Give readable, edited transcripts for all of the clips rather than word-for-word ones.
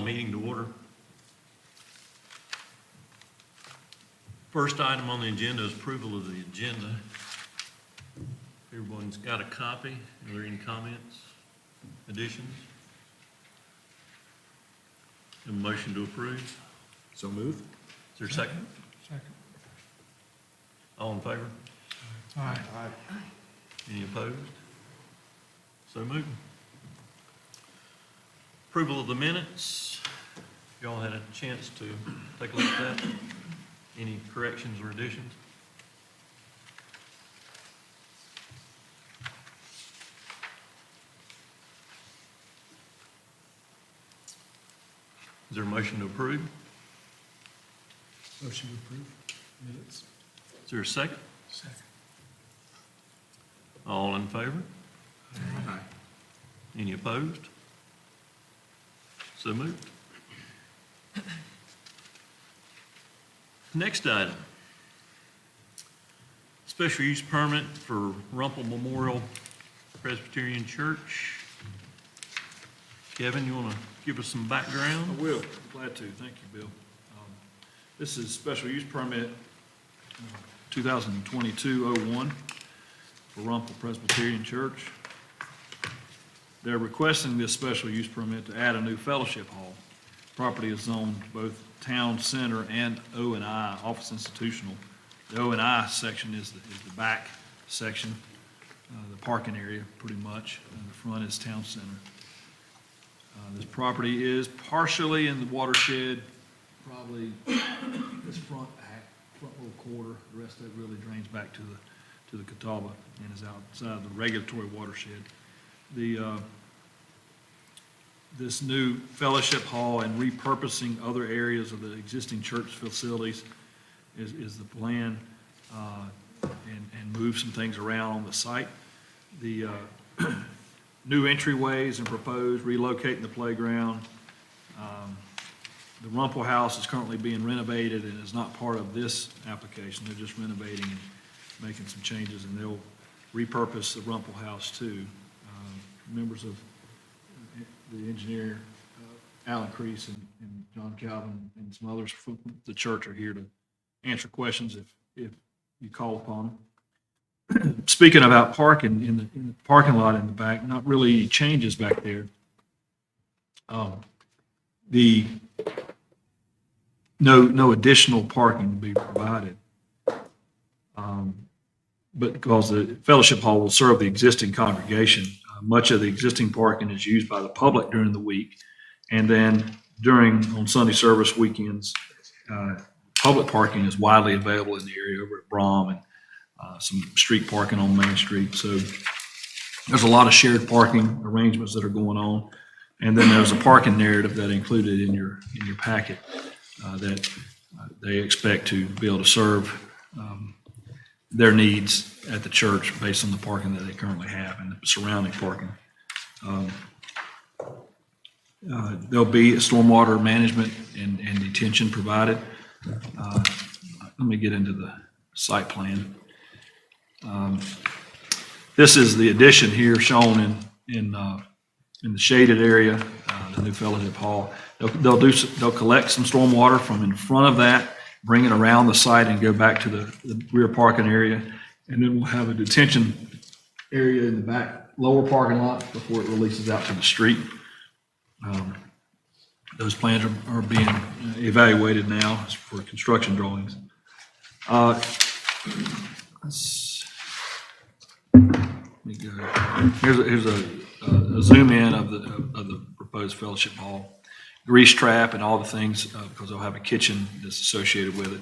the meeting to order. First item on the agenda is approval of the agenda. Everyone's got a copy. Are there any comments, additions? A motion to approve. So moved. Is there a second? Second. All in favor? Aye. Any opposed? So moved. Approval of the minutes. Y'all had a chance to take a look at that. Any corrections or additions? Is there a motion to approve? Motion to approve minutes. Is there a second? Second. All in favor? Aye. Any opposed? So moved. Next item. Special use permit for Rumpel Memorial Presbyterian Church. Kevin, you want to give us some background? I will, glad to, thank you, Bill. This is special use permit 2022-01 for Rumpel Presbyterian Church. They're requesting this special use permit to add a new fellowship hall. Property is zoned both town center and O&I, office institutional. The O&I section is the back section, the parking area pretty much, and the front is town center. This property is partially in the watershed, probably this front little quarter. The rest of it really drains back to the Catawba and is outside the regulatory watershed. This new fellowship hall and repurposing other areas of the existing church facilities is the plan, and move some things around on the site. The new entryways and proposed relocating the playground. The Rumpel House is currently being renovated and is not part of this application. They're just renovating and making some changes, and they'll repurpose the Rumpel House too. Members of the engineer, Alan Crease and John Calvin and some others from the church are here to answer questions if you call upon them. Speaking about parking, in the parking lot in the back, not really any changes back there. No additional parking to be provided. But because the fellowship hall will serve the existing congregation, much of the existing parking is used by the public during the week. And then on Sunday service weekends, public parking is widely available in the area over at Brom and some street parking on Main Street. So there's a lot of shared parking arrangements that are going on. And then there's a parking narrative that included in your packet that they expect to be able to serve their needs at the church based on the parking that they currently have and the surrounding parking. There'll be stormwater management and detention provided. Let me get into the site plan. This is the addition here shown in the shaded area, the new fellowship hall. They'll collect some stormwater from in front of that, bring it around the site and go back to the rear parking area. And then we'll have a detention area in the back lower parking lot before it releases out to the street. Those plans are being evaluated now for construction drawings. Let me go. Here's a zoom in of the proposed fellowship hall. Grease trap and all the things because they'll have a kitchen that's associated with it.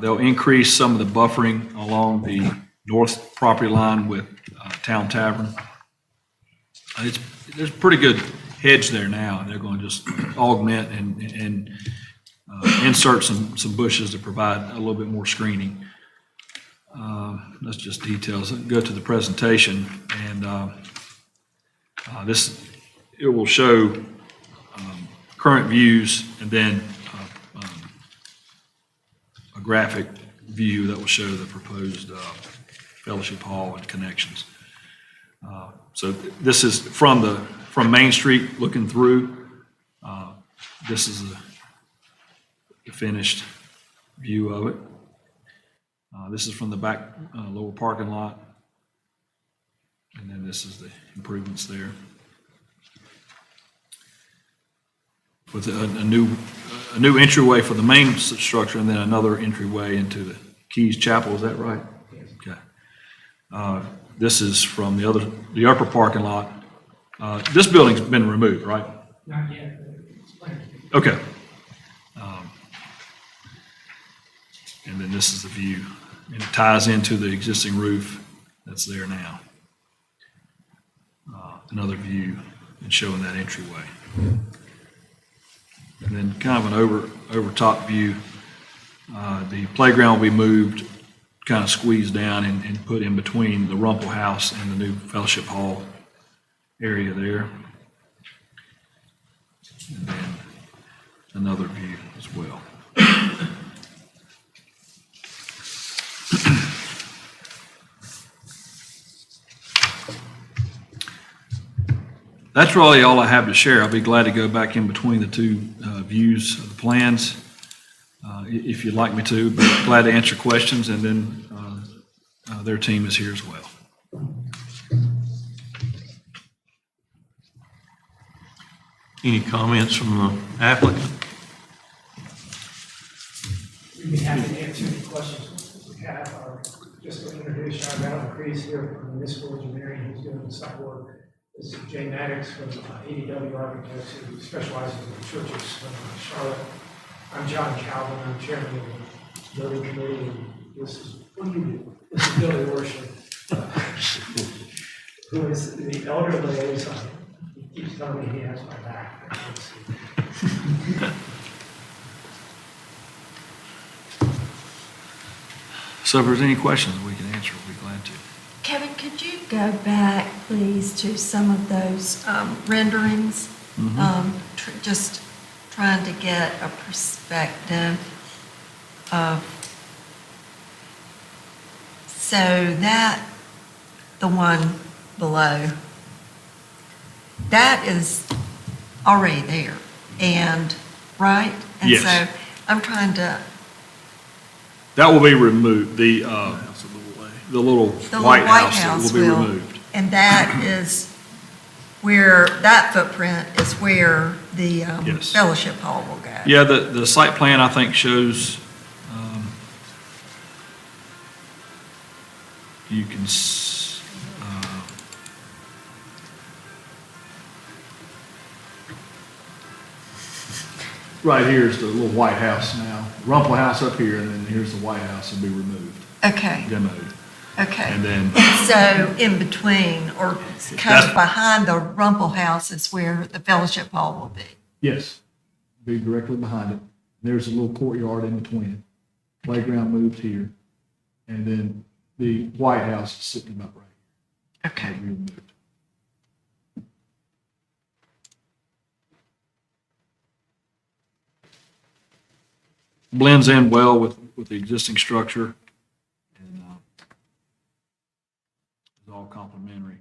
They'll increase some of the buffering along the north property line with Town Tavern. There's a pretty good hedge there now, and they're going to just augment and insert some bushes to provide a little bit more screening. That's just details. Go to the presentation, and it will show current views and then a graphic view that will show the proposed fellowship hall and connections. So this is from from Main Street looking through. This is the finished view of it. This is from the back lower parking lot. And then this is the improvements there. With a new entryway for the main structure and then another entryway into the Keys Chapel, is that right? Okay. This is from the upper parking lot. This building's been removed, right? Not yet, but it's planned. Okay. And then this is the view, and it ties into the existing roof that's there now. Another view and showing that entryway. And then kind of an over top view. The playground will be moved, kind of squeezed down and put in between the Rumpel House and the new Fellowship Hall area there. And then another view as well. That's really all I have to share. I'll be glad to go back in between the two views of the plans if you'd like me to, but glad to answer questions, and then their team is here as well. Any comments from the applicant? We'd be happy to answer any questions we have. Just to introduce, I'm Alan Crease here from Municipal Engineering, who's doing the site work. This is Jay Maddox from ADW Architects, who specializes in churches from Charlotte. I'm John Calvin, I'm chairman of the building committee, and this is, what do you do? This is Billy Worship, who is the elder liaison. He keeps telling me he has my back. So if there's any questions we can answer, we'll be glad to. Kevin, could you go back, please, to some of those renderings? Just trying to get a perspective of, so that, the one below, that is already there, and, right? And Yes. so I'm trying to, That will be removed. The little the White little House will be removed. And that is where, that footprint is where the Yes. Fellowship Hall will go. Yeah, the site plan, I think, shows, you can, right here is the little White House now. Rumpel House up here, and then here's the White House will be removed, Okay, demoed. okay. And then, So in between, or kind That's- of behind the Rumpel House is where the Fellowship Hall will be. yes, be directly behind it. There's a little courtyard in between it. Playground moved here. And then the White House is sitting about right here. Okay. Will be removed. Blends in well with the existing structure. And it's all complementary.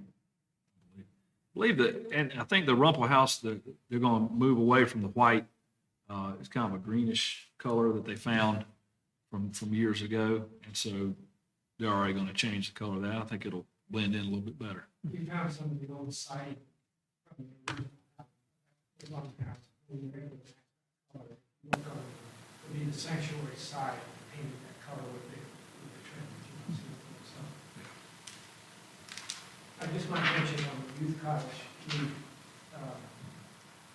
I believe that, and I think the Rumpel House, they're going to move away from the white. It's kind of a greenish color that they found from years ago. And so they're already going to change the color of that. I think it'll blend in a little bit better. We found some of the old site from the original house. We were able to color it. It'll be the sanctuary side, painted that color with the trim that you can see. So, I just might mention on the youth cottage, we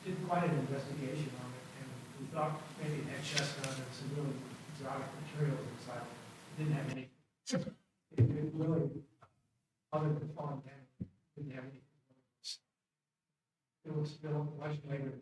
did quite an investigation on it, and we thought maybe it had chestnut and some really exotic materials inside. It didn't have any. It really, other than falling down, didn't have any. It was built much later.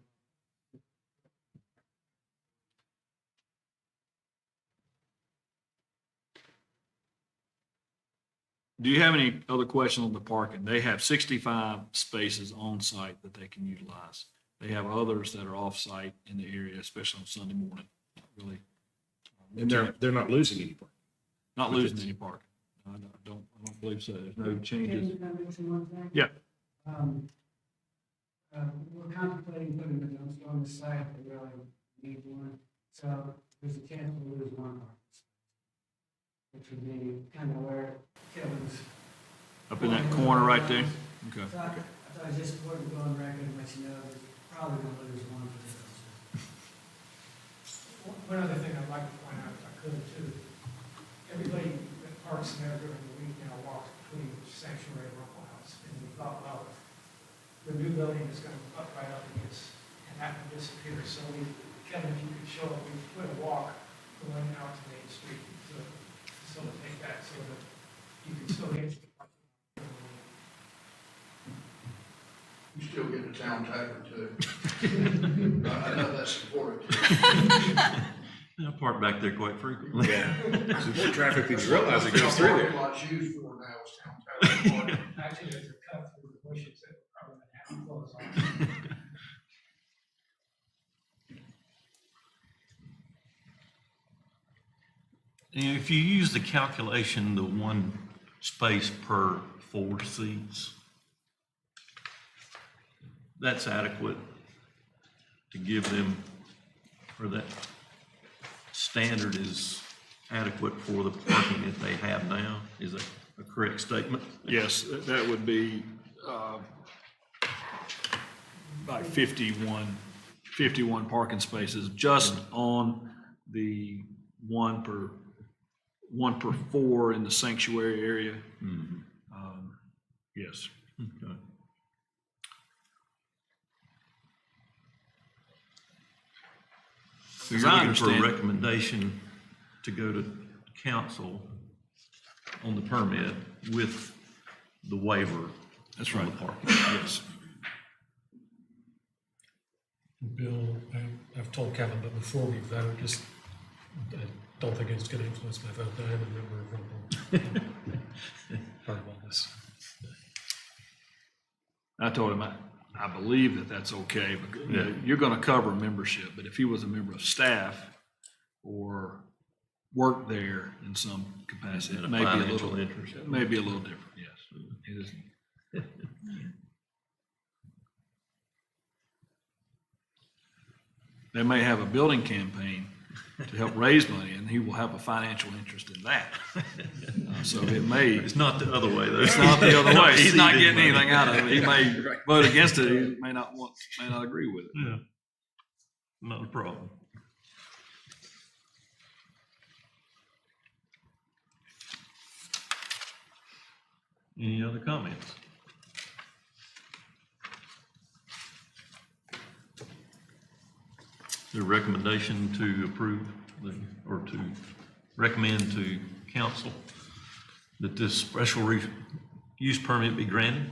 Do you have any other questions on the parking? They have 65 spaces on site that they can utilize. They have others that are off site in the area, especially on Sunday morning. Really, And they're not losing any parking. not losing any parking. I don't believe so. There's no changes. Yeah. We're contemplating putting a dumpster on the site, but we really need one, so there's a chance we'll lose one parking space, which would be kind of where Kevin's. Up in that corner right there? Okay. So I thought it's just important to go on record and let you know that probably gonna lose one for the dumpster. One other thing I'd like to point out, if I could, too. Everybody that parks there during the week now walks between Sanctuary and Rumpel House. And we thought, well, the new building is going to up right up against and have to disappear. So Kevin, if you could show, we put a walk going out to Main Street to facilitate that so that you can still get to the parking lot. You still get the town tavern too. I know that's important. I park back there quite frequently. Yeah. There's more traffic than you realize it goes through there. Lots used for now is town tavern. Actually, there's a cut through the bushes that we're probably going to have to close on. And if you use the calculation, the one space per 4 seats, that's adequate to give them, or that standard is adequate for the parking that they have now. Is that a correct statement? Yes, that would be like 51 parking spaces just on the one per 4 in the sanctuary area. Yes. Okay. So As you're I looking for a understand- recommendation to go to council on the permit with the waiver. That's on right. the parking. Yes. Bill, I've told Kevin, but before we vote, just, I don't think it's going to influence my vote, but I am a member of Rumble. Part of all this. I told him, I believe that that's okay, but you know, you're gonna cover membership, but if he was a member of staff or worked there in some capacity, And it a may be a financial little, interest. it may be a little different, yes. It is. They may have a building campaign to help raise money, and he will have a financial interest in that. So it may, It's not the other way, though. it's not the other way. He's not Seeded getting money. anything out of it. He may vote against it. He may not agree with it. Yeah, not a problem. Any other comments? The recommendation to approve or to recommend to council that this special use permit be granted?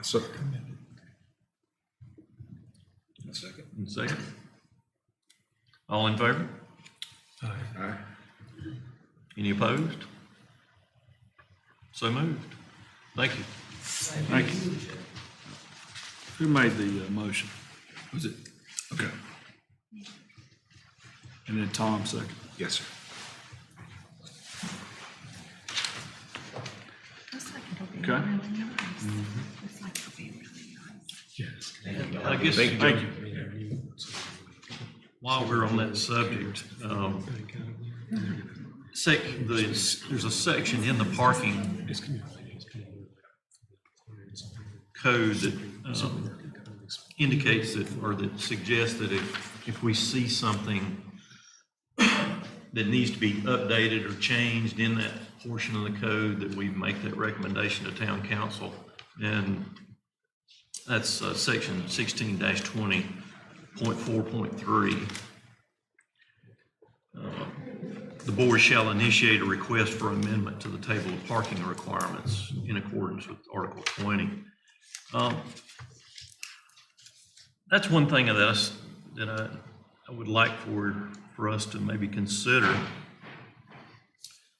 So. A second. And second? All in favor? Aye. Aye. Any opposed? So moved. Thank you. Thank you. Who made the motion? Was it? Okay. And then Tom second. Yes, sir. Looks like it'll be Okay. really nice. Looks like it'll be really nice. Yes. I guess Thank you. while we're on that subject, there's a section in the parking code that indicates that, or that suggests that if we see something that needs to be updated or changed in that portion of the code, that we make that recommendation to town council. And that's section 16-20.4.3. The board shall initiate a request for amendment to the table of parking requirements in accordance with Article 20. That's one thing that I would like for us to maybe consider,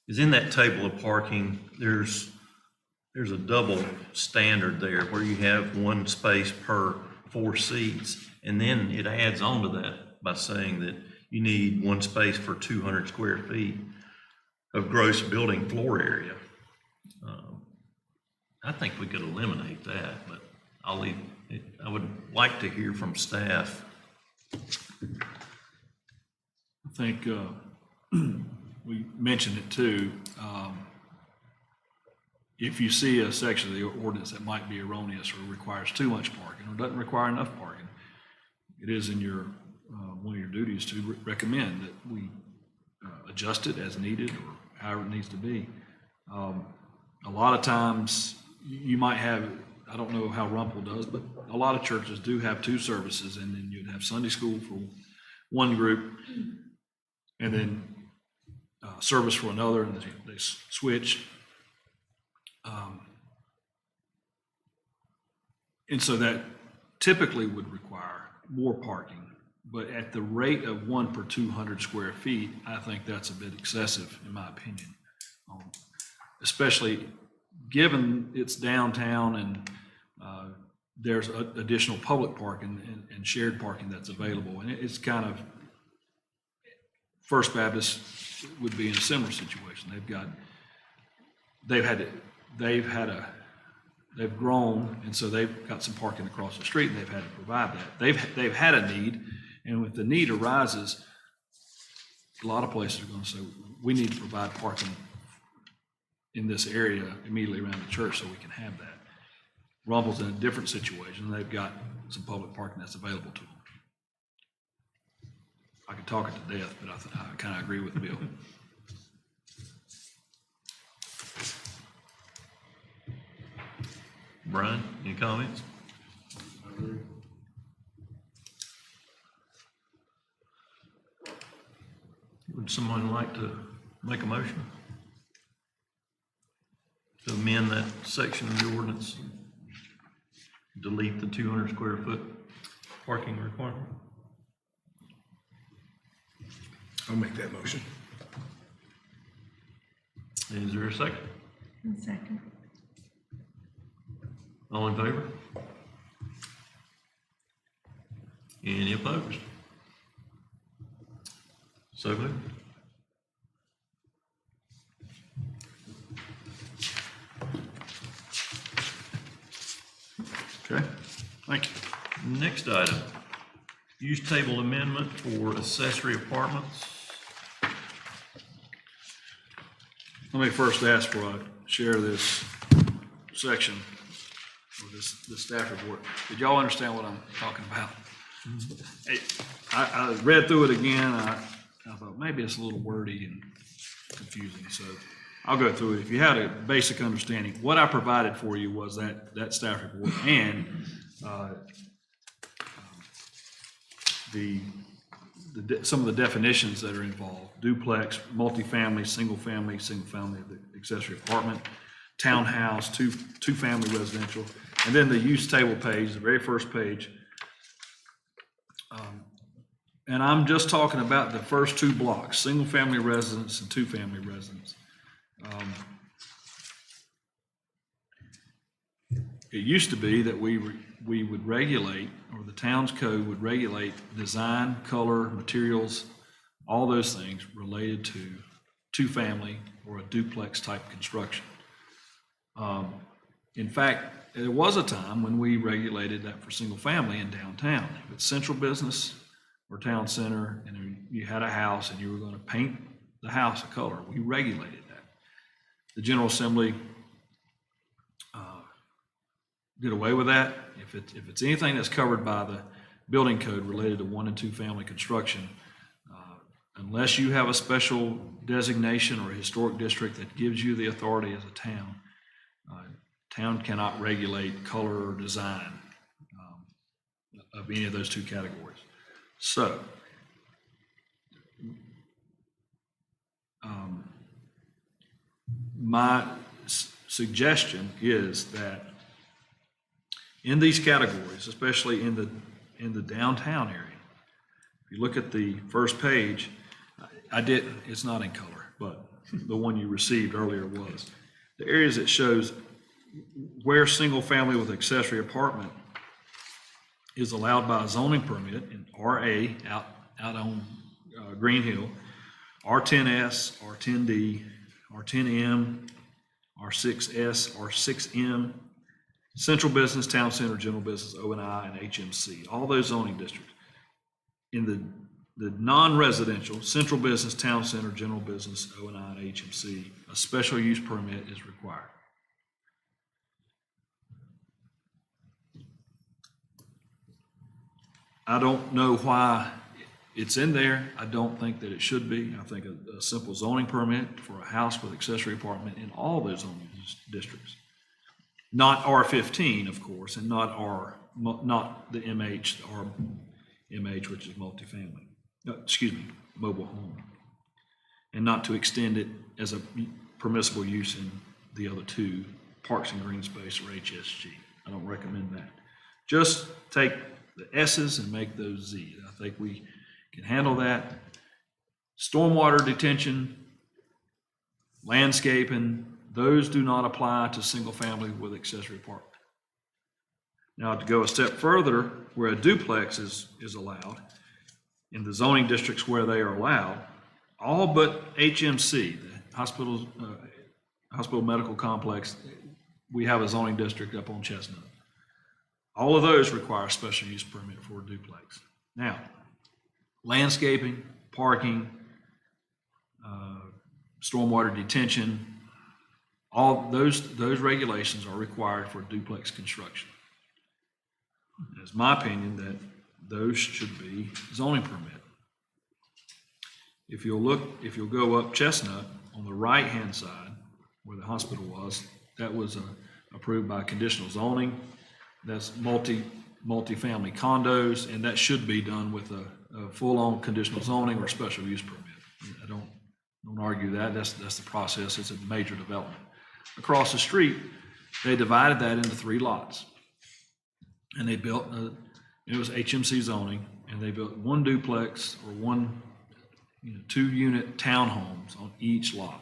is in that table of parking, there's a double standard there where you have one space per 4 seats, and then it adds on to that by saying that you need one space for 200 square feet of gross building floor area. I think we could eliminate that, but I'll leave I would like to hear from staff. I think we mentioned it too. If you see a section of the ordinance that might be erroneous or requires too much parking or doesn't require enough parking, it is in your one of your duties to recommend that we adjust it as needed or however it needs to be. A lot of times you might have, I don't know how Rumpel does, but a lot of churches do have two services, and then you'd have Sunday school for one group and then service for another, and they switch. And so that typically would require more parking, but at the rate of 1 per 200 square feet, I think that's a bit excessive in my opinion. Especially given it's downtown and there's additional public parking and shared parking that's available. And it's kind of, First Baptist would be in a similar situation. They've grown, and so they've got some parking across the street, and they've had to provide that. They've had a need, and if the need arises, a lot of places are going to say, we need to provide parking in this area immediately around the church so we can have that. Rumpel's in a different situation. They've got some public parking that's available to them. I could talk it to death, but I kind of agree with Bill. Brian, any comments? Would someone like to make a motion to amend that section of the ordinance, delete the 200 square foot parking requirement? I'll make that motion. Is there a second? One second. All in favor? Any opposed? So moved. Okay, thank you. Next item, use table amendment for accessory apartments. Let me first ask before I share this section or this staff report. Did y'all understand what I'm talking about? Hey, I read through it again. I thought maybe it's a little wordy and confusing, so I'll go through it. If you had a basic understanding, what I provided for you was that staff report and some of the definitions that are involved: duplex, multifamily, single family, accessory apartment, townhouse, two-family residential, and then the use table page, the very first page. And I'm just talking about the first two blocks: single-family residence and two-family residence. It used to be that we would regulate, or the town's code would regulate design, color, materials, all those things related to two-family or a duplex type construction. In fact, there was a time when we regulated that for single-family in downtown. If it's central business or town center, and you had a house and you were going to paint the house a color, we regulated that. The General Assembly did away with that. If it's anything that's covered by the building code related to 1 and 2 family construction, unless you have a special designation or a historic district that gives you the authority as a town, town cannot regulate color or design of any of those two categories. So, my suggestion is that in these categories, especially in the downtown area, if you look at the first page, it's not in color, but the one you received earlier was. The areas it shows where single family with accessory apartment is allowed by a zoning permit in RA out on Green Hill, R10S, R10D, R10M, R6S, R6M, central business, town center, general business, O&I, and HMC, all those zoning districts. In the non-residential, central business, town center, general business, O&I, and HMC, a special use permit is required. I don't know why it's in there. I don't think that it should be. I think a simple zoning permit for a house with accessory apartment in all those zoning districts. Not R15, of course, and not the MH, or MH, which is multifamily. Mobile home. And not to extend it as a permissible use in the other two, Parks and Green Space or HSG. I don't recommend that. Just take the S's and make those Z's. I think we can handle that. Stormwater detention, landscaping, those do not apply to single family with accessory apartment. Now, to go a step further, where a duplex is allowed, in the zoning districts where they are allowed, all but HMC, the hospital medical complex, we have a zoning district up on Chestnut. All of those require a special use permit for a duplex. Now, landscaping, parking, stormwater detention, all those regulations are required for duplex construction. It's my opinion that those should be zoning permit. If you'll go up Chestnut on the right-hand side where the hospital was, that was approved by conditional zoning. That's multi-family condos, and that should be done with a full-on conditional zoning or special use permit. I don't argue that. That's the process. It's a major development. Across the street, they divided that into 3 lots, and they built it was HMC zoning, and they built 1 duplex or 1 2-unit townhomes on each lot.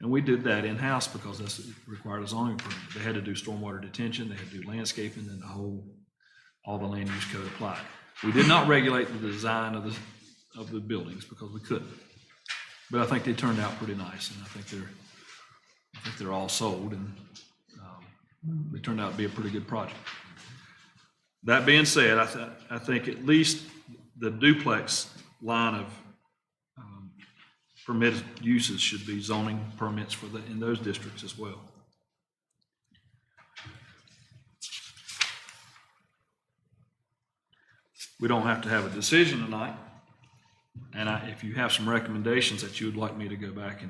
And we did that in-house because that's required a zoning permit. They had to do stormwater detention, they had to do landscaping, and all the land use code applied. We did not regulate the design of the buildings because we couldn't. But I think they turned out pretty nice, and I think they're all sold, and they turned out to be a pretty good project. That being said, I think at least the duplex line of permitted uses should be zoning permits in those districts as well. We don't have to have a decision tonight. And if you have some recommendations that you would like me to go back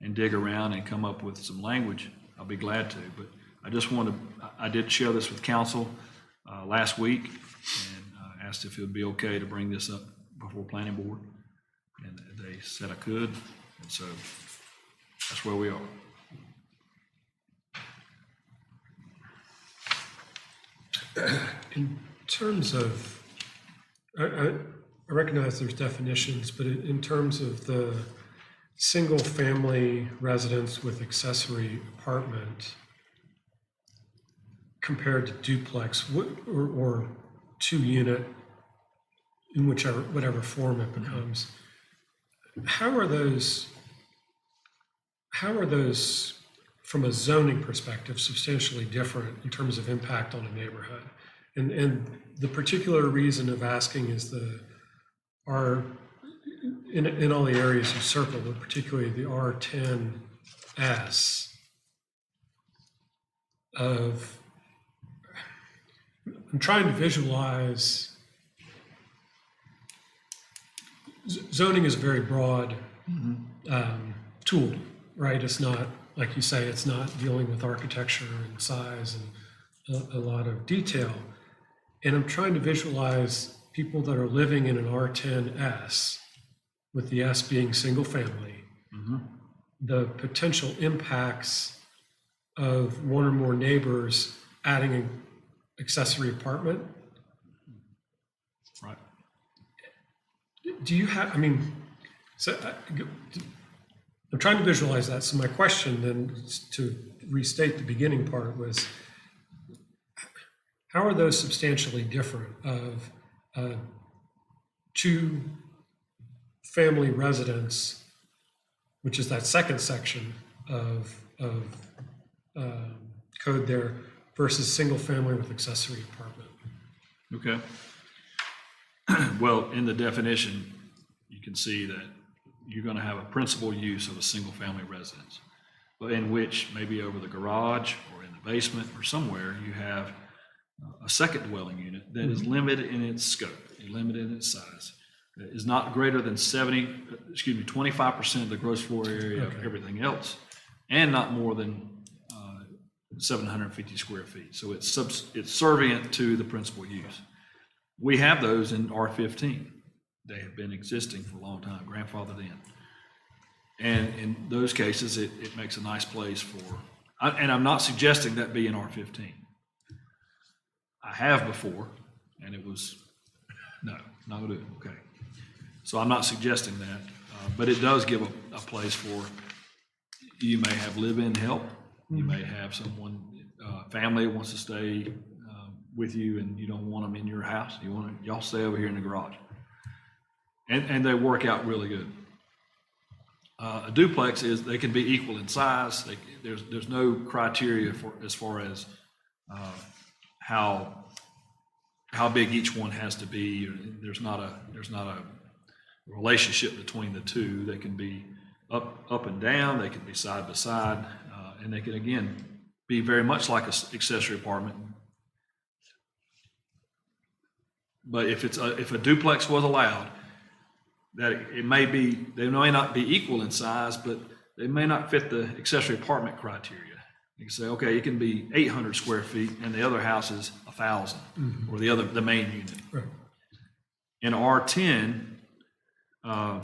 and dig around and come up with some language, I'll be glad to. But I did share this with council last week and asked if it would be okay to bring this up before planning board. And they said I could, and so that's where we are. In terms of, I recognize there's definitions, but in terms of the single-family residence with accessory apartment compared to duplex or 2-unit in whatever form it becomes, how are those from a zoning perspective substantially different in terms of impact on a neighborhood? And the particular reason of asking is in all the areas you circled, but particularly the R10S I'm trying to visualize. Zoning is a very broad tool, right? It's not, like you say, it's not dealing with architecture and size and a lot of detail. And I'm trying to visualize people that are living in an R10S, with the S being single family, the potential impacts of one or more neighbors adding an accessory apartment. Right. Do you have, I'm trying to visualize that. So my question then, to restate the beginning part, was how are those substantially different of 2-family residence, which is that second section of code there, versus single family with accessory apartment. Okay. Well, in the definition, you can see that you're going to have a principal use of a single-family residence, but in which maybe over the garage or in the basement or somewhere, you have a second dwelling unit that is limited in its scope, limited in its size, that is not greater than 25% of the gross floor area of everything else, and not more than 750 square feet. So it's subservient to the principal use. We have those in R15. They have been existing for a long time, grandfathered in. And in those cases, it makes a nice place for, and I'm not suggesting that be in R15. I have before, and it was, no, not gonna do it, okay. So I'm not suggesting that, but it does give a place for, you may have live-in help, you may have someone, family wants to stay with you and you don't want them in your house, y'all stay over here in the garage. And they work out really good. A duplex they can be equal in size. There's no criteria as far as how big each one has to be. There's not a relationship between the two. They can be up and down. They can be side by side, and they can again be very much like an accessory apartment. But if a duplex was allowed, that they may not be equal in size, but they may not fit the accessory apartment criteria. You can say, okay, it can be 800 square feet and the other house is 1,000, or the main unit. Right. In R10, a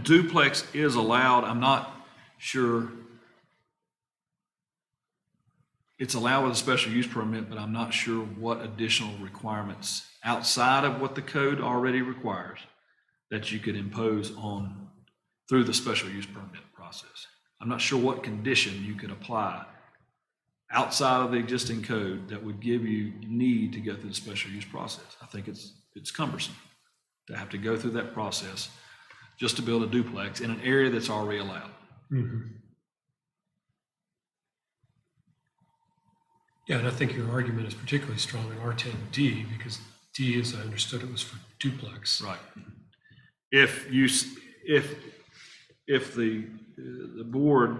duplex is allowed. I'm not sure. It's allowed with a special use permit, but I'm not sure what additional requirements outside of what the code already requires that you could impose on through the special use permit process. I'm not sure what condition you could apply outside of the existing code that would give you need to go through the special use process. I think it's cumbersome to have to go through that process just to build a duplex in an area that's already allowed. Yeah, and I think your argument is particularly strong in R10D because D, as I understood it, was for duplex. Right. If the board,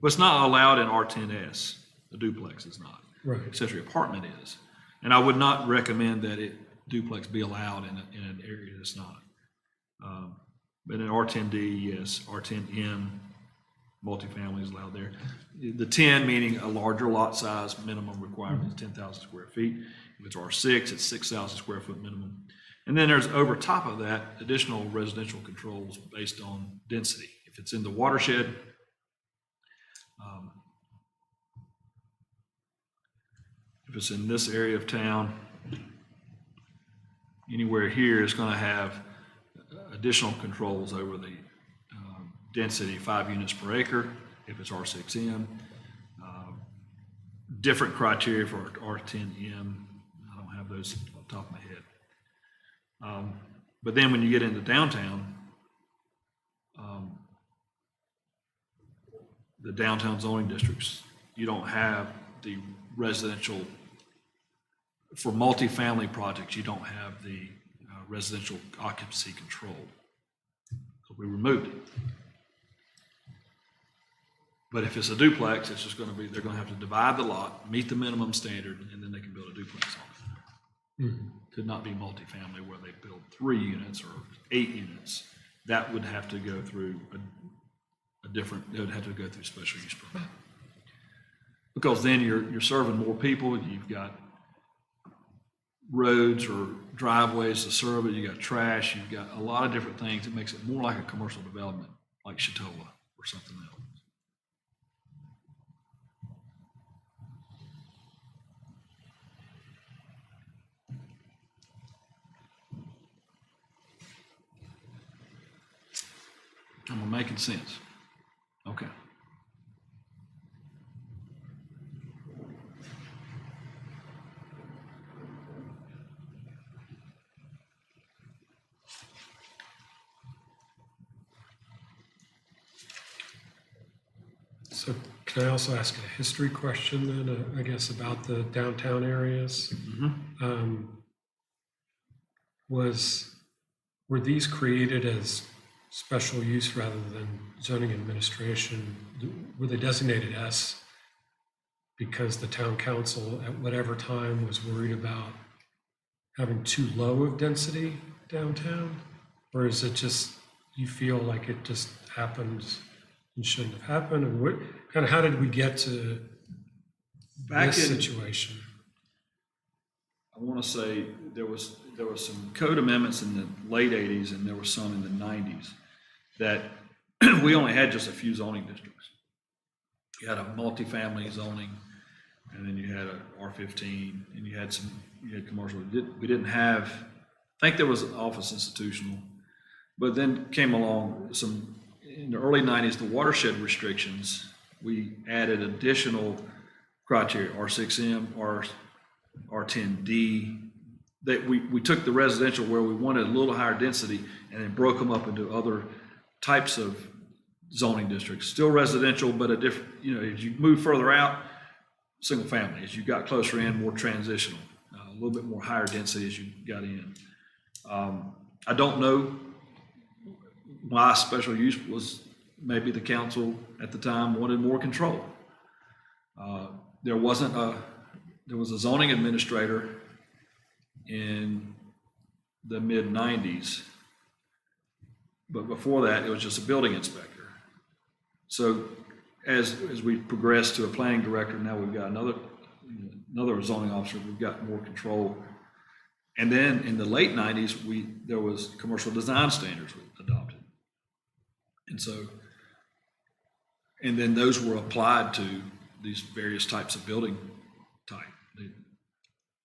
it's not allowed in R10S, the duplex is not. Right. Accessory apartment is. And I would not recommend that duplex be allowed in an area that's not. But in R10D, yes, R10M, multifamily is allowed there. The 10 meaning a larger lot size, minimum requirement is 10,000 square feet. If it's R6, it's 6,000 square foot minimum. And then there's over top of that additional residential controls based on density. If it's in the watershed, if it's in this area of town, anywhere here is going to have additional controls over the density, 5 units per acre, if it's R6M. Different criteria for R10M. I don't have those off the top of my head. But then when you get into downtown, the downtown zoning districts, you don't have the residential, for multifamily projects, you don't have the residential occupancy control. So we removed it. But if it's a duplex, it's just going to be, they're going to have to divide the lot, meet the minimum standard, and then they can build a duplex on it. Could not be multifamily where they build 3 units or 8 units. That would have to go through they would have to go through special use permit. Because then you're serving more people, you've got roads or driveways to serve it, you got trash, you've got a lot of different things. It makes it more like a commercial development, like Chatola or something else. Am I making sense? Okay. So can I also ask a history question then, I guess, about the downtown areas? Were these created as special use rather than zoning administration? Were they designated S because the town council at whatever time was worried about having too low of density downtown? Or is it just, you feel like it just happened and shouldn't have happened? And what, kind of how did we get to Back this in- situation? I want to say there was some code amendments in the late 80s and there were some in the 90s that we only had just a few zoning districts. You had a multifamily zoning, and then you had a R15, and you had commercial. We didn't have, I think there was office institutional, but then came along some, in the early 90s, the watershed restrictions, we added additional criteria, R6M, R10D, that we took the residential where we wanted a little higher density and then broke them up into other types of zoning districts. Still residential, but a different, as you move further out, single family. As you got closer in, more transitional, a little bit more higher density as you got in. I don't know why special use was, maybe the council at the time wanted more control. There was a zoning administrator in the mid-90s, but before that, it was just a building inspector. So as we progressed to a planning director, now we've got another zoning officer, we've got more control. And then in the late 90s, there was commercial design standards adopted. And then those were applied to these various types of building type, the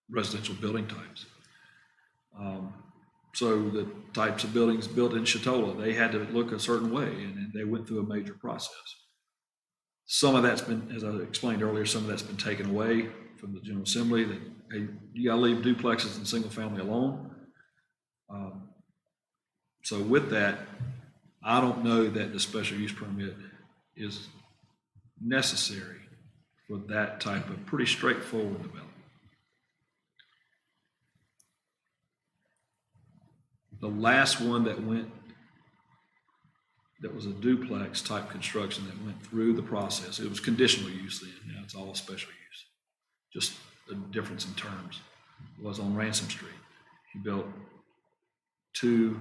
residential building types. So the types of buildings built in Chatola, they had to look a certain way, and they went through a major process. Some of that's been, as I explained earlier, some of that's been taken away from the General Assembly, that, hey, you gotta leave duplexes and single family alone. So with that, I don't know that the special use permit is necessary for that type of pretty straightforward development. The last one that was a duplex type construction that went through the process, it was conditional use then, now it's all special use. Just a difference in terms. It was on Ransom Street. He built it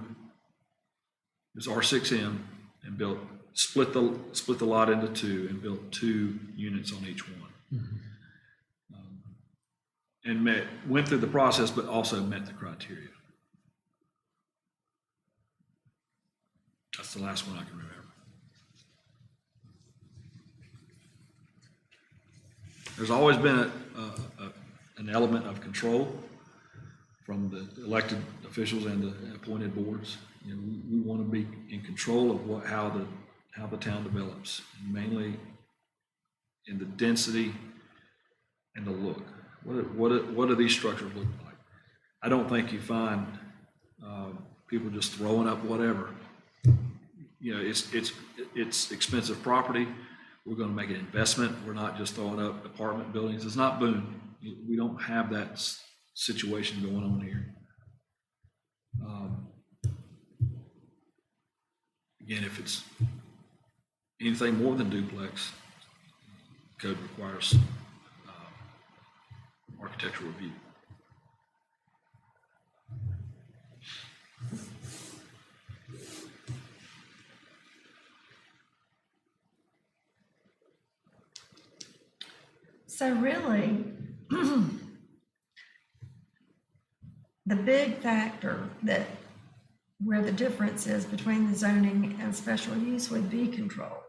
was R6M, and split the lot into two and built 2 units on each one. And went through the process, but also met the criteria. That's the last one I can remember. There's always been an element of control from the elected officials and the appointed boards. We want to be in control of how the town develops, and mainly in the density and the look. What do these structures look like? I don't think you find people just throwing up whatever. It's expensive property. We're going to make an investment. We're not just throwing up apartment buildings. It's not Boone. We don't have that situation going on here. Again, if it's anything more than duplex, code requires architectural review. So really, the big factor where the difference is between the zoning and special use would be control.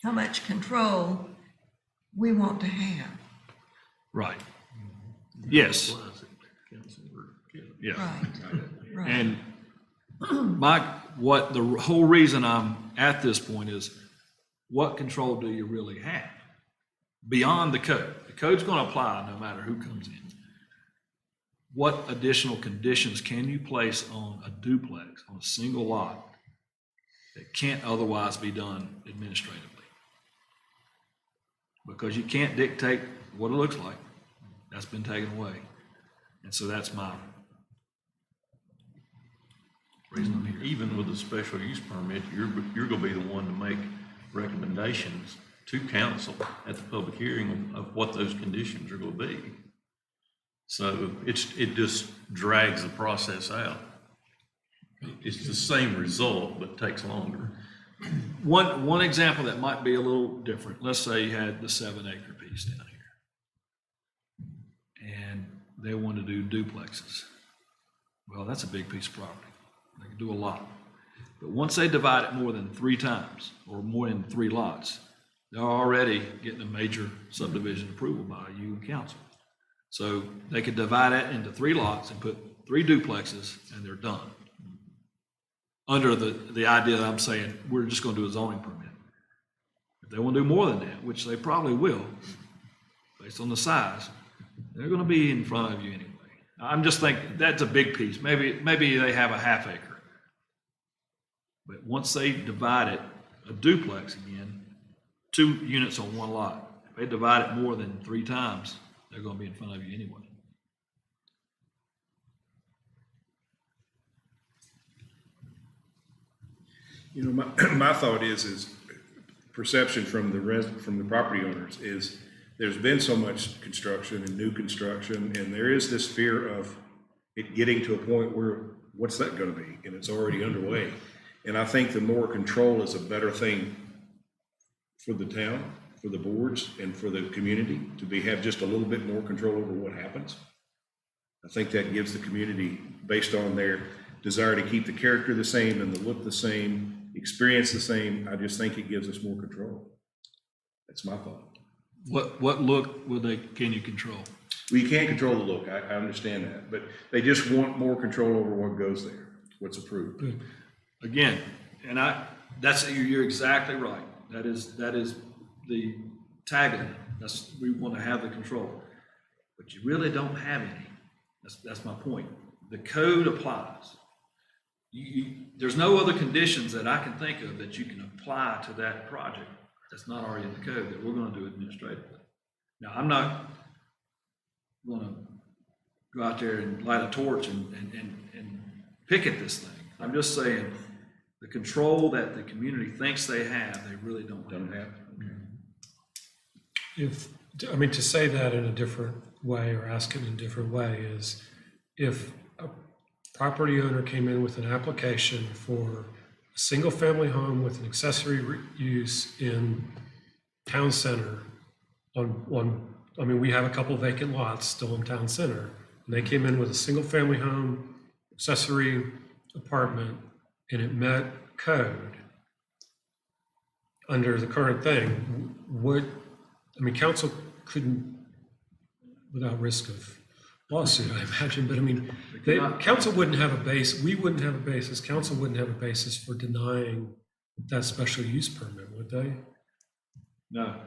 How much control we want to have. Right. Yes. Yeah. Right, right. And the whole reason I'm at this point is, what control do you really have beyond the code? The code's going to apply no matter who comes in. What additional conditions can you place on a duplex, on a single lot, that can't otherwise be done administratively? because you can't dictate what it looks like. That's been taken away. And so that's my reason I'm here. Even with a special use permit, you're gonna be the one to make recommendations to council at the public hearing of what those conditions are gonna be. So it just drags the process out. It's the same result, but takes longer. One example that might be a little different, let's say you had the 7-acre piece down here. And they want to do duplexes. Well, that's a big piece of property. They can do a lot. But once they divide it more than 3 times, or more than 3 lots, they're already getting a major subdivision approval by you and council. So they could divide it into 3 lots and put 3 duplexes, and they're done. Under the idea that I'm saying, we're just gonna do a zoning permit. If they wanna do more than that, which they probably will, based on the size, they're gonna be in front of you anyway. I'm just thinking, that's a big piece. Maybe they have a 1/2 acre. But once they divide it, a duplex again, 2 units on 1 lot, if they divide it more than 3 times, they're gonna be in front of you anyway. You know, my thought is perception from the property owners is there's been so much construction and new construction, and there is this fear of it getting to a point where, what's that gonna be? And it's already underway. And I think the more control is a better thing for the town, for the boards, and for the community to have just a little bit more control over what happens. I think that gives the community, based on their desire to keep the character the same and the look the same, experience the same, I just think it gives us more control. That's my thought. What look can you control? Well, you can't control the look, I understand that, but they just want more control over what goes there, what's approved. Again, and you're exactly right. That is the tagline. We want to have the control, but you really don't have any. That's my point. The code applies. There's no other conditions that I can think of that you can apply to that project that's not already in the code that we're going to do administratively. Now, I'm not going to go out there and light a torch and picket this thing. I'm just saying the control that the community thinks they have, they really don't have. To say that in a different way or ask it in a different way is if a property owner came in with an application for a single-family home with an accessory use in town center we have a couple vacant lots still in town center, and they came in with a single-family home, accessory apartment, and it met code under the current thing, council couldn't, without risk of lawsuit, I imagine, but council wouldn't have a base, we wouldn't have a basis, council wouldn't have a basis for denying that special use permit, would they? No,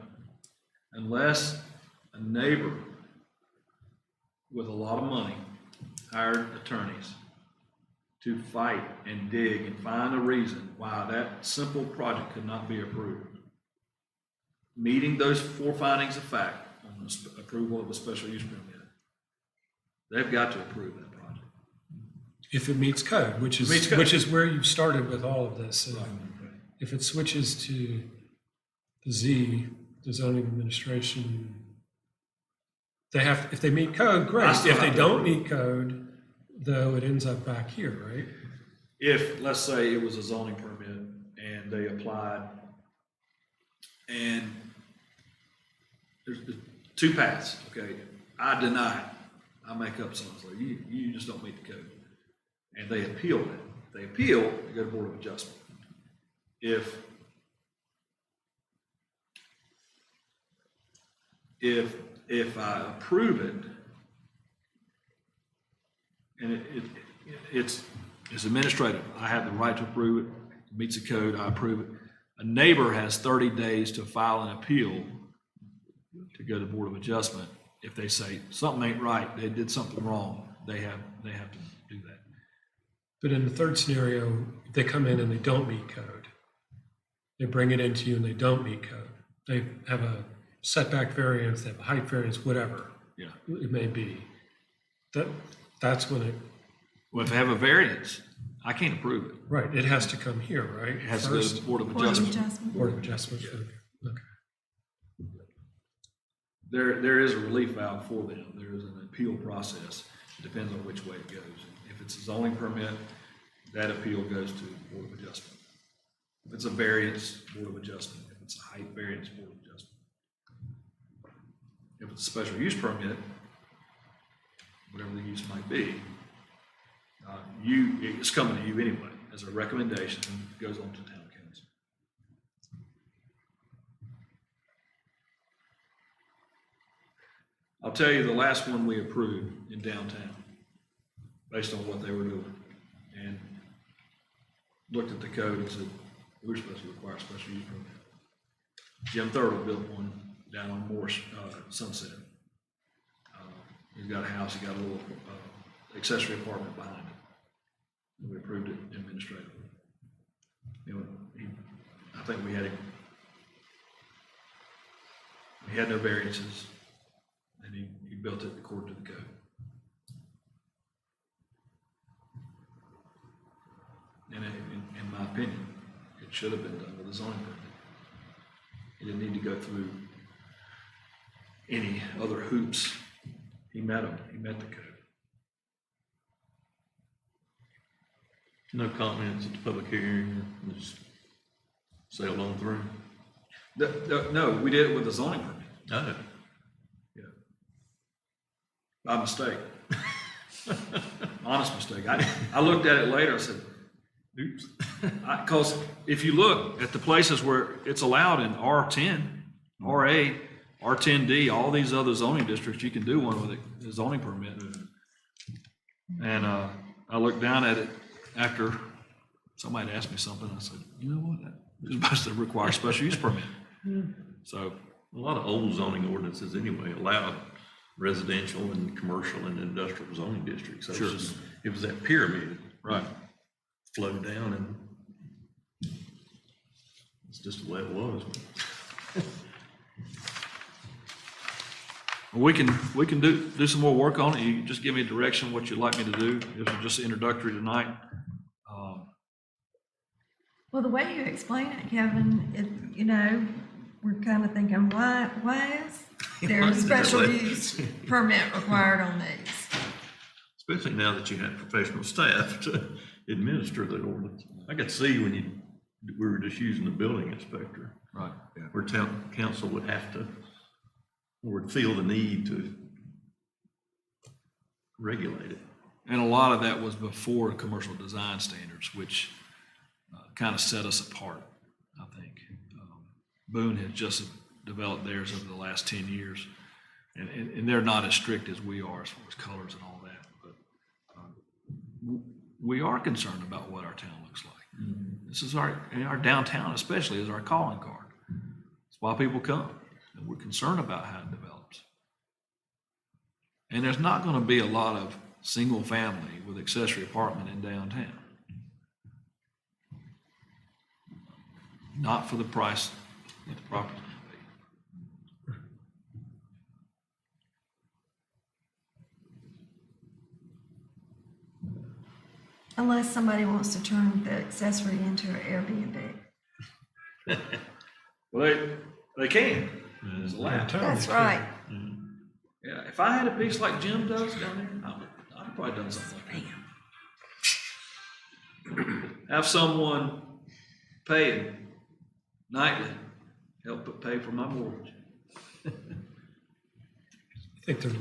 unless a neighbor with a lot of money hired attorneys to fight and dig and find a reason why that simple project could not be approved. Meeting those 4 findings of fact on the approval of a special use permit, they've got to approve that project. If it meets code, which is where you started with all of this. Right. If it switches to the zoning administration, if they meet code, great. If they don't meet code, though, it ends up back here, right? If, let's say it was a zoning permit and they applied and there's 2 paths, okay? I deny it. I make up something. So you just don't meet the code. And they appeal it. If they appeal, they go to Board of Adjustment. If I approve it, and it's administrative, I have the right to approve it, it meets the code, I approve it. A neighbor has 30 days to file an appeal to go to Board of Adjustment. If they say something ain't right, they did something wrong, they have to do that. But in the third scenario, if they come in and they don't meet code, they bring it into you and they don't meet code. They have setback variance, they have a height variance, whatever Yeah. it may be, that's when it, Well, if they have a variance, I can't approve it. right, it has to come here, right? It has to go to First, the Board of Board of Adjustment. Adjustment. Board of Adjustments. Okay. There is a relief valve for them. There is an appeal process. It depends on which way it goes. If it's a zoning permit, that appeal goes to the Board of Adjustment. If it's a variance, Board of Adjustment. If it's a height variance, Board of Adjustment. If it's a special use permit, whatever the use might be, it's coming to you anyway as a recommendation and it goes on to town council. I'll tell you, the last one we approved in downtown, based on what they were doing, and looked at the code and said, we're supposed to require a special use permit. Jim Thurtle built one down on Morse, Sunset. He's got a house, he got a little accessory apartment behind it. And we approved it administratively. You know, I think we had no variances, and he built it according to the code. And in my opinion, it should have been done with a zoning permit. He didn't need to go through any other hoops. He met them, he met the code. No comments at the public hearing, or just sailed on through? No, we did it with a zoning permit. No. Yeah. By mistake. Honest mistake. I looked at it later, I said, oops. Because if you look at the places where it's allowed in R10, RA, R10D, all these other zoning districts, you can do one with a zoning permit. And I looked down at it after somebody asked me something. I said, you know what? It's supposed to require a special use permit. So A lot of old zoning ordinances anyway allowed residential and commercial and industrial zoning districts. So it was Sure. just- it was that pyramid. Right. Flowed down and it's just the way it was. we can do some more work on it. You just give me a direction what you'd like me to do. This is just introductory tonight. Well, the way you explain it, Kevin, we're kind of thinking, why is there a special use permit required on these? Especially now that you have professional staff to administer that ordinance. I could see when we were just using the building inspector, Right. where town council would have to, or would feel the need to regulate it. And a lot of that was before commercial design standards, which kind of set us apart, I think. Boone has just developed theirs over the last 10 years, and they're not as strict as we are as far as colors and all that. But we are concerned about what our town looks like. This is our downtown especially is our calling card. It's why people come, and we're concerned about how it develops. And there's not going to be a lot of single family with accessory apartment in downtown. Not for the price that the property's going to be. Unless somebody wants to turn the accessory into an Airbnb. Well, they can. It's allowed. Downtown, That's they can. right. Yeah, if I had a piece like Jim does down there, I'd have probably done something like that. Have someone paying nightly, help pay for my mortgage. I think they're,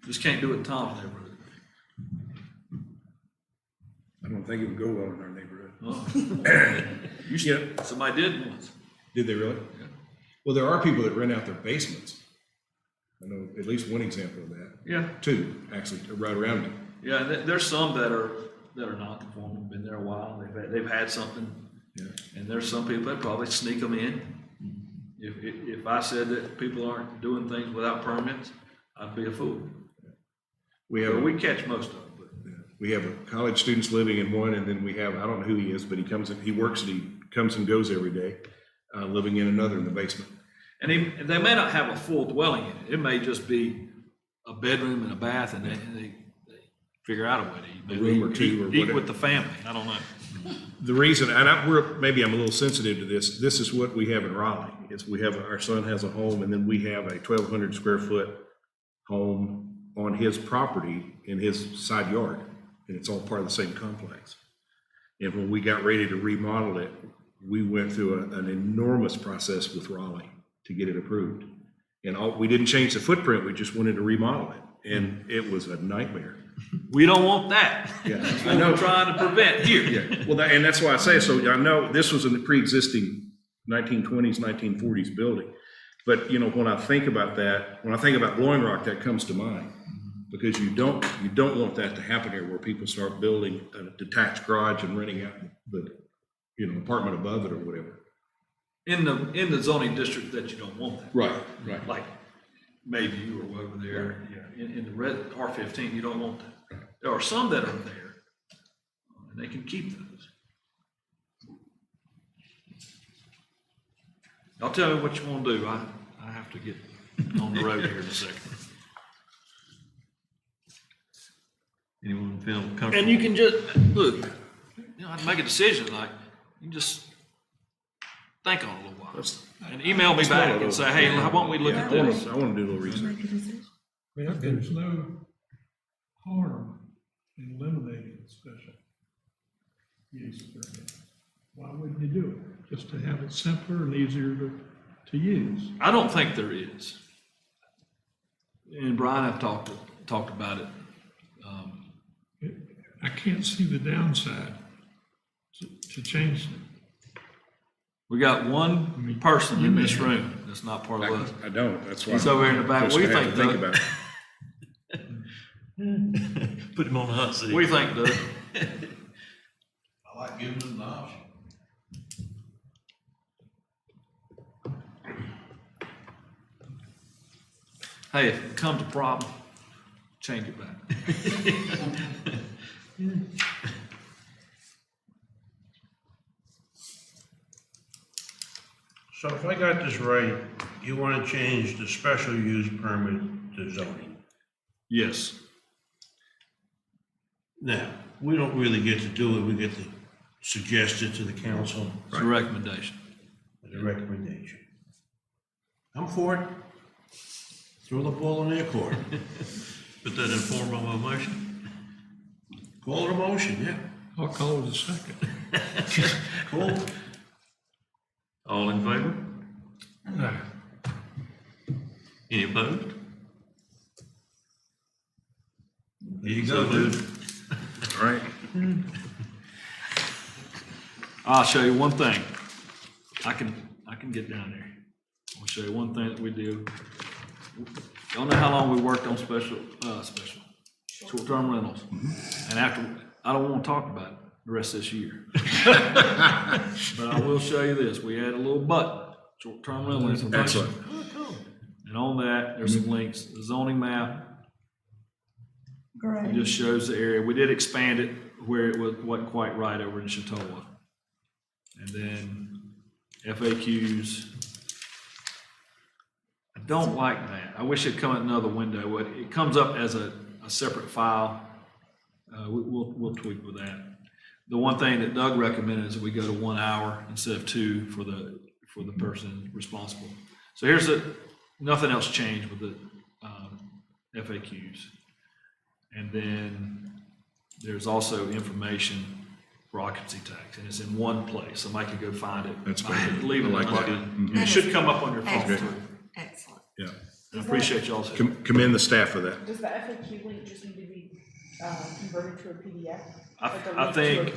Just can't do it in Tom's neighborhood. I don't think it would go well in our neighborhood. Oh. Yeah. Somebody did once. Did they really? Yeah. Well, there are people that rent out their basements. I know at least one example of that. Yeah. Two, actually, right around me. Yeah, and there's some that are non-conforming, been there a while, they've had something. Yeah. And there's some people that probably sneak them in. If I said that people aren't doing things without permits, I'd be a fool. We have, But we catch most of them, but. we have college students living in one, and then we have, I don't know who he is, but he comes and he works and he comes and goes every day, living in another in the basement. And they may not have a full dwelling in it. It may just be a bedroom and a bath, and they figure out a way to eat. Maybe room or two or eat whatever. with the family. I don't know. The reason, and maybe I'm a little sensitive to this is what we have in Raleigh, is our son has a home, and then we have a 1,200 square foot home on his property in his side yard, and it's all part of the same complex. And when we got ready to remodel it, we went through an enormous process with Raleigh to get it approved. And we didn't change the footprint, we just wanted to remodel it, and it was a nightmare. We don't want that. Yeah, That's I what know. we're trying to prevent here. Yeah, well, and that's why I say, so I know this was in the pre-existing 1920s, 1940s building. But, you know, when I think about that, when I think about Blowing Rock, that comes to mind. Because you don't want that to happen here, where people start building a detached garage and renting out the, you know, apartment above it or whatever. In the zoning district that you don't want that. Right. Like Mayview or over there, in the red R15, you don't want that. There are some that are there, and they can keep those. Y'all tell me what you want to do. I have to get on the road here in a second. Anyone feel comfortable? And you can just, look, you know, I'd make a decision, like, you just think on it a little while. And email me back and say, hey, why don't we look at this? I want to do a little research. I mean, I've been, There's no harm in eliminating the special use permit. Why wouldn't you do it? Just to have it simpler and easier to use. I don't think there is. And Brian and I have talked about it. I can't see the downside to change it. We got one person in this room that's not part of us. I don't, that's why. He's over here in the back. Just What do you have to think, Doug? about it. Put him on the hot seat. What do you think, Doug? I like giving them the option. Hey, if it comes a problem, change it back. So if I got this right, you want to change the special use permit to zoning. Yes. Now, we don't really get to do it, we get to suggest it to the council It's a recommendation. as a recommendation. I'm for it. Throw the ball in their court. Put that in form of a motion. Call it a motion, yeah. I'll call it a second. Cool. All in favor? Aye. Any opposed? There you go, dude. All right. I'll show you one thing. I can get down there. I'll show you one thing that we do. Y'all know how long we worked on short-term rentals? And I don't want to talk about it the rest of this year. But I will show you this. We had a little button, short-term rental information. Excellent. And on that, there's some links, the zoning map. It Great. just shows the area. We did expand it where it wasn't quite right over in Chatoa. And then FAQs. I don't like that. I wish it'd come in another window. It comes up as a separate file. We'll tweak with that. The one thing that Doug recommended is that we go to 1 hour instead of 2 for the person responsible. So nothing else changed with the FAQs. And then there's also information for occupancy tax, and it's in one place. Somebody could go find it. That's I could fine. leave it I like like that. it should come up on your phone Excellent. too. Excellent. Yeah. I appreciate y'all's help. Commend the staff for that. Does the FAQ link just need to be converted to a PDF? I think,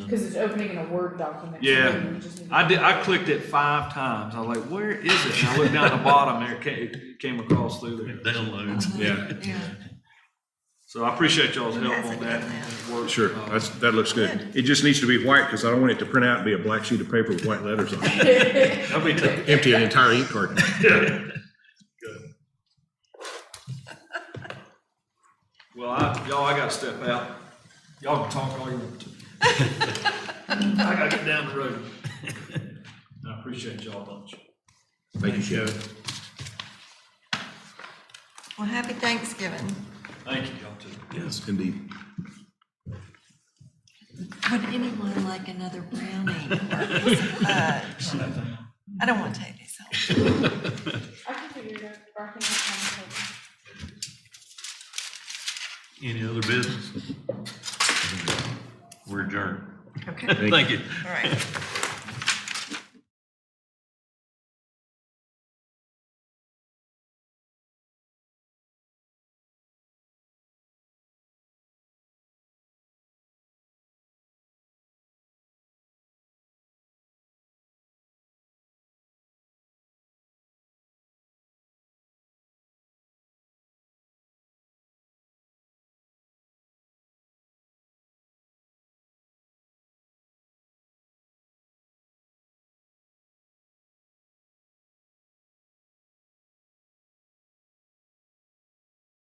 Because it's opening in a Word document. so Yeah. maybe we just need to- I clicked it 5 times. I was like, where is it? And I looked down the bottom there, it came across through there. Downloads. Yeah, Yeah. So I appreciate y'all's help That's a on good that. one. It worked. sure. That looks good. It just needs to be white, because I don't want it to print out and be a black sheet of paper with white letters on it. That'll be tough. Empty an entire ink carton. Well, I gotta step out. Y'all can talk all you want to. I gotta get down the road. I appreciate y'all a bunch. Thank you, Sheriff. Well, happy Thanksgiving. Thank you, y'all, too. Yes, indeed. Would anyone like another brownie or a piece of fudge? I don't want to take these home. I can figure it out, or I can have Any other business? We're adjourned. Okay, Thank you. all right.